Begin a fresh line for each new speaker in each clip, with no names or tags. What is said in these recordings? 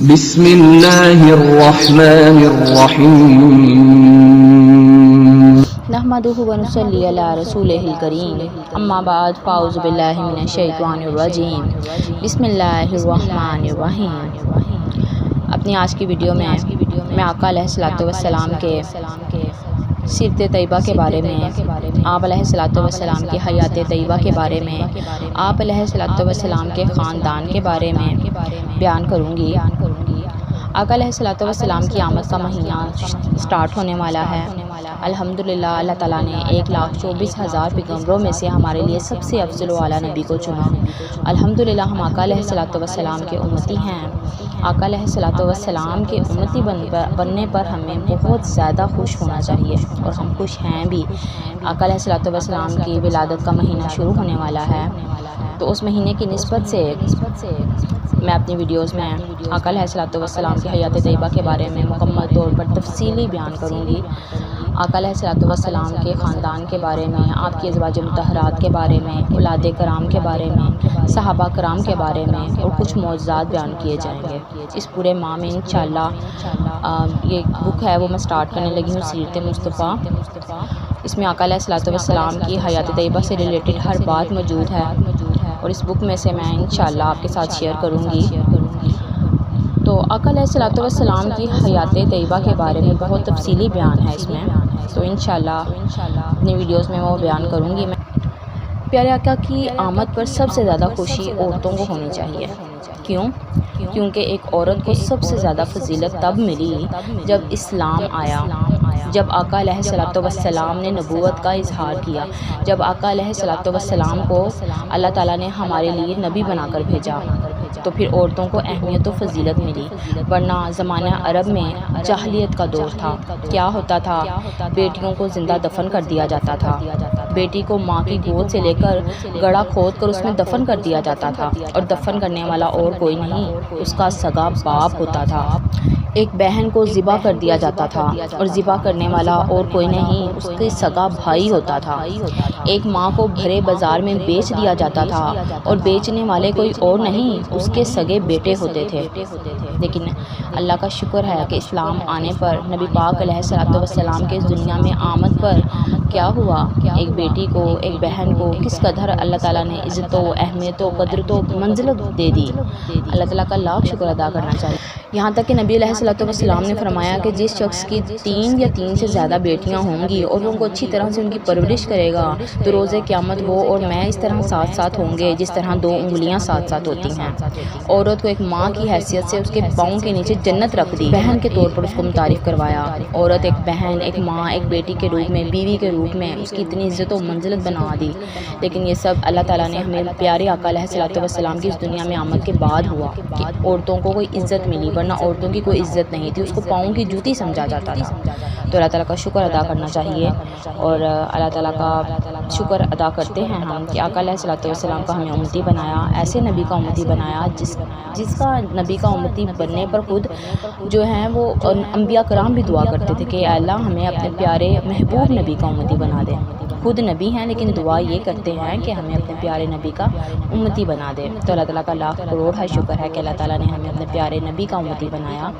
بسم اللہ الرحمن الرحیم
نحمدہ ونصلی علی رسولہ الکریم اما بعد فاعوذ باللہ من الشیطان الرجیم بسم اللہ الرحمن الرحیم۔ اپنی آج کی ویڈیو میں آقا علیہ الصلوۃ والسلام کے سیرت طیبہ کے بارے میں، آپ علیہ الصلوۃ والسلام کی حیات طیبہ کے بارے میں، آپ علیہ الصلوۃ والسلام کے خاندان کے بارے میں بیان کروں گی۔ آقا علیہ الصلوۃ والسلام کی آمد کا مہینہ سٹارٹ ہونے والا ہے۔ الحمدللہ اللہ تعالیٰ نے 1,24,000 پیغمبروں میں سے ہمارے لیے سب سے افضل و اعلیٰ نبی کو چنا۔ الحمدللہ ہم آقا علیہ الصلوۃ والسلام کے امتی ہیں۔ آقا علیہ الصلوۃ والسلام کے امتی بننے پر ہمیں بہت زیادہ خوش ہونا چاہیے، اور ہم خوش ہیں بھی۔ آقا علیہ الصلوۃ والسلام کی ولادت کا مہینہ شروع ہونے والا ہے، تو اس مہینے کی نسبت سے میں اپنی ویڈیوز میں آقا علیہ الصلوۃ والسلام کی حیات طیبہ کے بارے میں مکمل طور پر تفصیلی بیان کروں گی۔ آقا علیہ الصلوۃ والسلام کے خاندان کے بارے میں، آپ کی ازواج مطہرات کے بارے میں، اولاد کرام کے بارے میں، صحابہ کرام کے بارے میں، اور کچھ معجزات بیان کیے جائیں گے اس پورے ماہ میں انشاءاللہ۔ یہ بک ہے وہ میں سٹارٹ کرنے لگی ہوں، سیرت مصطفیٰ۔ اس میں آقا علیہ الصلوۃ والسلام کی حیات طیبہ سے ریلیٹڈ ہر بات موجود ہے، اور اس بک میں سے میں انشاءاللہ آپ کے ساتھ شیئر کروں گی۔ تو آقا علیہ الصلوۃ والسلام کی حیات طیبہ کے بارے میں بہت تفصیلی بیان ہے اس میں، تو انشاءاللہ اپنی ویڈیوز میں وہ بیان کروں گی۔ پیارے آقا کی آمد پر سب سے زیادہ خوشی عورتوں کو ہونی چاہیے۔ کیوں؟ کیونکہ ایک عورت کو سب سے زیادہ فضیلت تب ملی جب اسلام آیا، جب آقا علیہ الصلوۃ والسلام نے نبوت کا اظہار کیا، جب آقا علیہ الصلوۃ والسلام کو اللہ تعالیٰ نے ہمارے لیے نبی بنا کر بھیجا، تو پھر عورتوں کو اہمیت و فضیلت ملی۔ ورنہ زمانہ عرب میں جاہلیت کا دور تھا۔ کیا ہوتا تھا؟ بیٹیوں کو زندہ دفن کر دیا جاتا تھا۔ بیٹی کو ماں کی گود سے لے کر گڑھا کھود کر اس میں دفن کر دیا جاتا تھا، اور دفن کرنے والا اور کوئی نہیں، اس کا سگا باپ ہوتا تھا۔ ایک بہن کو ذبح کر دیا جاتا تھا، اور ذبح کرنے والا اور کوئی نہیں، اس کے سگا بھائی ہوتا تھا۔ ایک ماں کو بھرے بازار میں بیچ دیا جاتا تھا، اور بیچنے والے کوئی اور نہیں، اس کے سگے بیٹے ہوتے تھے۔ لیکن اللہ کا شکر ہے کہ اسلام آنے پر، نبی پاک علیہ الصلوۃ والسلام کے اس دنیا میں آمد پر کیا ہوا؟ ایک بیٹی کو، ایک بہن کو کس قدر اللہ تعالیٰ نے عزت و اہمیت و قدرت و منزلت دے دی۔ اللہ تعالیٰ کا لاکھ شکر ادا کرنا چاہیے۔ یہاں تک کہ نبی علیہ الصلوۃ والسلام نے فرمایا کہ جس شخص کی 3 یا 3 سے زیادہ بیٹیاں ہوں گی، اور وہ ان کو اچھی طرح سے ان کی پرورش کرے گا، تو روز قیامت وہ اور میں اس طرح ساتھ ساتھ ہوں گے جس طرح 2 انگلیاں ساتھ ساتھ ہوتی ہیں۔ عورت کو ایک ماں کی حیثیت سے اس کے پاؤں کے نیچے جنت رکھ دی، بہن کے طور پر اس کو متعارف کروایا۔ عورت ایک بہن، ایک ماں، ایک بیٹی کے روپ میں، بیوی کے روپ میں اس کی اتنی عزت و منزلت بنا دی۔ لیکن یہ سب اللہ تعالیٰ نے ہمیں پیارے آقا علیہ الصلوۃ والسلام کی اس دنیا میں آمد کے بعد ہوا کہ عورتوں کو کوئی عزت ملی، ورنہ عورتوں کی کوئی عزت نہیں تھی، اس کو پاؤں کی جوتی سمجھا جاتا تھا۔ تو اللہ تعالیٰ کا شکر ادا کرنا چاہیے، اور اللہ تعالیٰ کا شکر ادا کرتے ہیں ہم کہ آقا علیہ الصلوۃ والسلام کا ہمیں امتی بنایا، ایسے نبی کا امتی بنایا جس کا نبی کا امتی بننے پر خود جو ہیں وہ انبیاء کرام بھی دعا کرتے تھے کہ اے اللہ ہمیں اپنے پیارے محبوب نبی کا امتی بنا دے۔ خود نبی ہیں لیکن دعا یہ کرتے ہیں کہ ہمیں اپنے پیارے نبی کا امتی بنا دے۔ تو اللہ تعالیٰ کا لاکھ کروڑ ہے شکر ہے کہ اللہ تعالیٰ نے ہمیں اپنے پیارے نبی کا امتی بنایا۔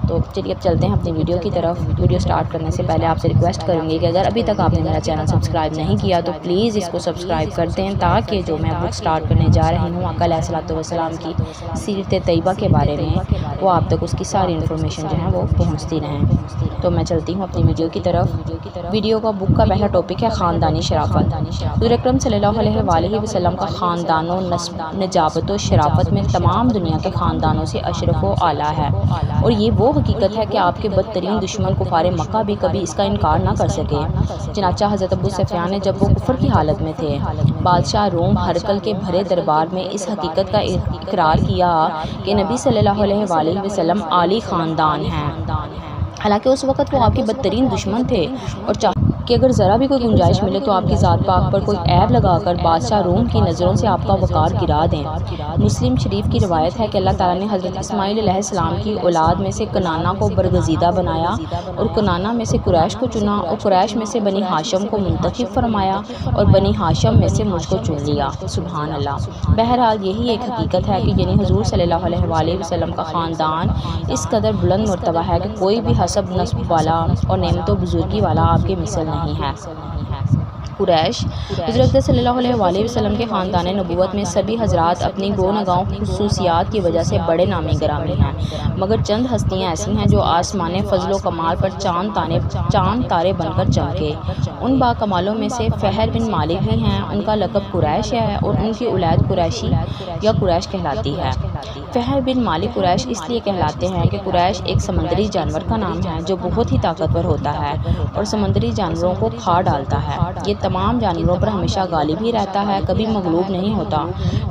تو چلیے اب چلتے ہیں اپنی ویڈیو کی طرف۔ ویڈیو سٹارٹ کرنے سے پہلے آپ سے ریکویسٹ کروں گی کہ اگر ابھی تک آپ نے میرا چینل سبسکرائب نہیں کیا تو پلیز اس کو سبسکرائب کر دیں، تاکہ جو میں بک سٹارٹ کرنے جا رہی ہوں آقا علیہ الصلوۃ والسلام کی سیرت طیبہ کے بارے میں، وہ آپ تک اس کی ساری انفارمیشن جو ہے وہ پہنچتی رہیں۔ تو میں چلتی ہوں اپنی ویڈیو کی طرف۔ ویڈیو کا بک کا پہلا ٹاپک ہے خاندانی شرافت۔ حضور اکرم صلی اللہ علیہ وآلہ وسلم کا خاندان و نسب، نجابت و شرافت میں تمام دنیا کے خاندانوں سے اشرف و اعلیٰ ہے، اور یہ وہ حقیقت ہے کہ آپ کے بدترین دشمن کفار مکہ بھی کبھی اس کا انکار نہ کر سکے۔ چنانچہ حضرت ابو سفیان نے جب وہ کفر کی حالت میں تھے، بادشاہ روم ہرقل کے بھرے دربار میں اس حقیقت کا اقرار کیا کہ نبی صلی اللہ علیہ وآلہ وسلم عالی خاندان ہیں، حالانکہ اس وقت وہ آپ کے بدترین دشمن تھے، اور کہ اگر ذرا بھی کوئی گنجائش ملے تو آپ کی ذات پاک پر کوئی عیب لگا کر بادشاہ روم کی نظروں سے آپ کا وقار گرا دیں۔ مسلم شریف کی روایت ہے کہ اللہ تعالیٰ نے حضرت اسماعیل علیہ السلام کی اولاد میں سے کنانہ کو برگزیدہ بنایا اور کنانہ میں سے قریش کو چنا اور قریش میں سے بنی ہاشم کو منتخب فرمایا اور بنی ہاشم میں سے مجھ کو چن لیا۔ سبحان اللہ۔ بہرحال یہی ایک حقیقت ہے کہ یعنی حضور صلی اللہ علیہ وآلہ وسلم کا خاندان اس قدر بلند مرتبہ ہے کہ کوئی بھی حسب نسب والا اور نعمت و بزرگی والا آپ کے مثل نہیں ہے۔ قریش حضرت صلی اللہ علیہ وآلہ وسلم کے خاندان نبوت میں سبھی حضرات اپنی گو نگاؤں خصوصیات کی وجہ سے بڑے نامی گرامی ہیں، مگر چند ہستیاں ایسی ہیں جو آسمان فضل و کمال پر چاند تارے بن کر چمکے۔ ان با کمالوں میں سے فہر بن مالک بھی ہیں، ان کا لقب قریش ہے اور ان کی اولاد قریشی یا قریش کہلاتی ہے۔ فہر بن مالک قریش اس لیے کہلاتے ہیں کہ قریش ایک سمندری جانور کا نام ہے جو بہت ہی طاقتور ہوتا ہے اور سمندری جانوروں کو کھا ڈالتا ہے۔ یہ تمام جانوروں پر ہمیشہ غالب ہی رہتا ہے، کبھی مغلوب نہیں ہوتا۔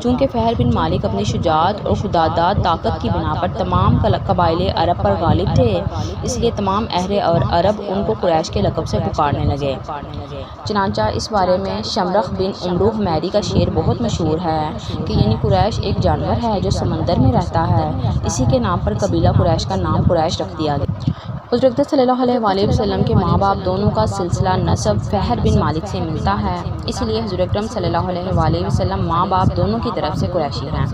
چونکہ فہر بن مالک اپنی شجاعت اور خودداد طاقت کی بنا پر تمام قبائل عرب پر غالب تھے، اس لیے تمام اہل عرب ان کو قریش کے لقب سے پکارنے لگے۔ چنانچہ اس بارے میں شمرخ بن عمرو حمیری کا شعر بہت مشہور ہے کہ یعنی قریش ایک جانور ہے جو سمندر میں رہتا ہے، اسی کے نام پر قبیلہ قریش کا نام قریش رکھ دیا گیا۔ حضرت صلی اللہ علیہ وآلہ وسلم کے ماں باپ دونوں کا سلسلہ نسب فہر بن مالک سے ملتا ہے، اس لیے حضرت اکرم صلی اللہ علیہ وآلہ وسلم ماں باپ دونوں کی طرف سے قریشی ہیں۔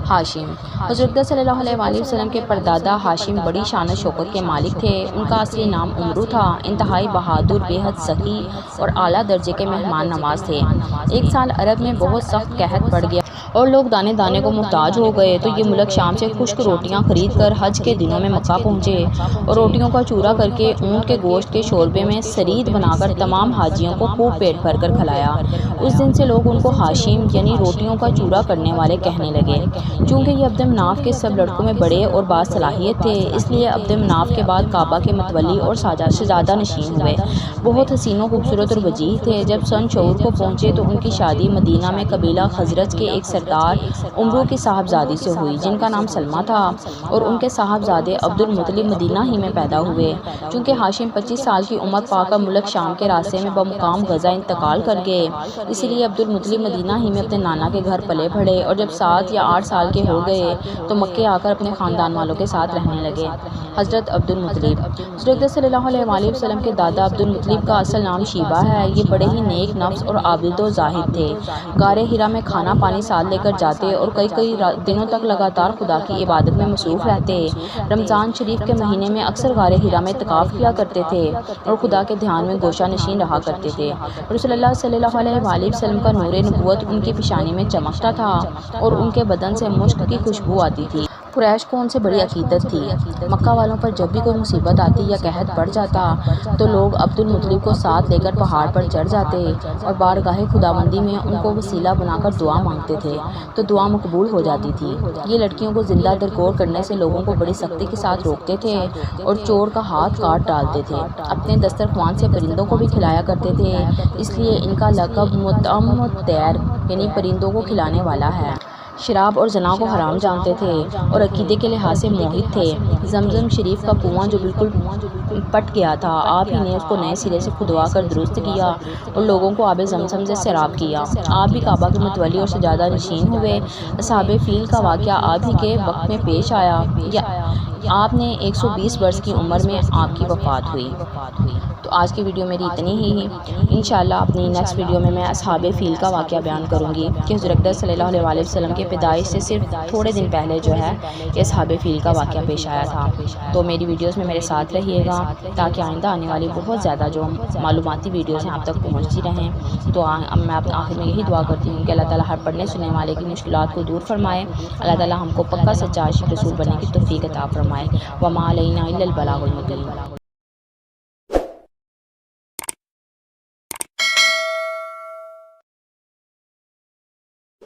ہاشم حضرت صلی اللہ علیہ وآلہ وسلم کے پردادا ہاشم بڑی شان و شوکت کے مالک تھے۔ ان کا اصلی نام عمرو تھا، انتہائی بہادر، بے حد سخی اور اعلیٰ درجے کے مہمان نواز تھے۔ ایک سال عرب میں بہت سخت قحط پڑ گیا اور لوگ دانے دانے کو محتاج ہو گئے، تو یہ ملک شام سے خشک روٹیاں خرید کر حج کے دنوں میں مکہ پہنچے اور روٹیوں کا چورا کر کے اونٹ کے گوشت کے شوربے میں سرید بنا کر تمام حاجیوں کو خوب پیٹ بھر کر کھلایا۔ اس دن سے لوگ ان کو ہاشم یعنی روٹیوں کا چورا کرنے والے کہنے لگے۔ چونکہ یہ عبد مناف کے سب لڑکوں میں بڑے اور باصلاحیت تھے، اس لیے عبد مناف کے بعد کعبہ کے متولی اور شہزادہ نشین ہوئے۔ بہت حسین و خوبصورت اور وجیح تھے۔ جب سن شعور کو پہنچے تو ان کی شادی مدینہ میں قبیلہ خزرج کے ایک سردار عمرو کی صاحبزادی سے ہوئی جن کا نام سلمہ تھا، اور ان کے صاحبزادے عبد المطلب مدینہ ہی میں پیدا ہوئے۔ چونکہ ہاشم 25 سال کی عمر پا کر ملک شام کے راستے میں بمقام غزہ انتقال کر گئے، اسی لیے عبد المطلب مدینہ ہی میں اپنے نانا کے گھر پلے بڑھے، اور جب 7 یا 8 سال کے ہو گئے تو مکے آ کر اپنے خاندان والوں کے ساتھ رہنے لگے۔ حضرت عبد المطلب حضرت صلی اللہ علیہ وآلہ وسلم کے دادا عبد المطلب کا اصل نام شیبہ ہے۔ یہ بڑے ہی نیک نفس اور عابد و زاہد تھے۔ غار ہرا میں کھانا پانی ساتھ لے کر جاتے اور کئی دنوں تک لگاتار خدا کی عبادت میں مصروف رہتے۔ رمضان شریف کے مہینے میں اکثر غار ہرا میں اعتکاف کیا کرتے تھے اور خدا کے دھیان میں گوشہ نشین رہا کرتے تھے۔ رسول اللہ صلی اللہ علیہ وآلہ وسلم کا نور نبوت ان کی پیشانی میں چمکتا تھا اور ان کے بدن سے مشک کی خوشبو آتی تھی۔ قریش کو ان سے بڑی عقیدت تھی۔ مکہ والوں پر جب بھی کوئی مصیبت آتی یا قحط پڑ جاتا تو لوگ عبد المطلب کو ساتھ لے کر پہاڑ پر چڑھ جاتے اور بارگاہ خداوندی میں ان کو وسیلہ بنا کر دعا مانگتے تھے تو دعا مقبول ہو جاتی تھی۔ یہ لڑکیوں کو زندہ درگور کرنے سے لوگوں کو بڑی سختی کے ساتھ روکتے تھے اور چور کا ہاتھ کاٹ ڈالتے تھے۔ اپنے دسترخوان سے پرندوں کو بھی کھلایا کرتے تھے، اس لیے ان کا لقب مطعم الطیر یعنی پرندوں کو کھلانے والا ہے۔ شراب اور زنا کو حرام جانتے تھے اور عقیدے کے لحاظ سے موحد تھے۔ زمزم شریف کا کنواں جو بالکل پٹ گیا تھا، آپ ہی نے اس کو نئے سرے سے کھدوا کر درست کیا اور لوگوں کو آب زمزم سے سیراب کیا۔ آپ بھی کعبہ کے متولی اور سجادہ نشین ہوئے۔ اصحاب فیل کا واقعہ آپ ہی کے وقت میں پیش آیا۔ آپ نے 120 برس کی عمر میں آپ کی وفات ہوئی۔ تو آج کی ویڈیو میری اتنی ہی۔ انشاءاللہ اپنی نیکسٹ ویڈیو میں اصحاب فیل کا واقعہ بیان کروں گی کہ حضرت صلی اللہ علیہ وآلہ وسلم کے پیدائش سے صرف تھوڑے دن پہلے جو ہے کہ اصحاب فیل کا واقعہ پیش آیا تھا۔ تو میری ویڈیوز میں میرے ساتھ رہیے گا تاکہ آئندہ آنے والی بہت زیادہ جو معلوماتی ویڈیوز ہیں آپ تک پہنچتی رہیں۔ تو میں آخر میں یہی دعا کرتی ہوں کہ اللہ تعالیٰ ہر پڑھنے سننے والے کی مشکلات کو دور فرمائے۔ اللہ تعالیٰ ہم کو پکا سچا عاشق رسول بننے کی توفیق عطا فرمائے۔ وما علینا الا البلاغ المبین۔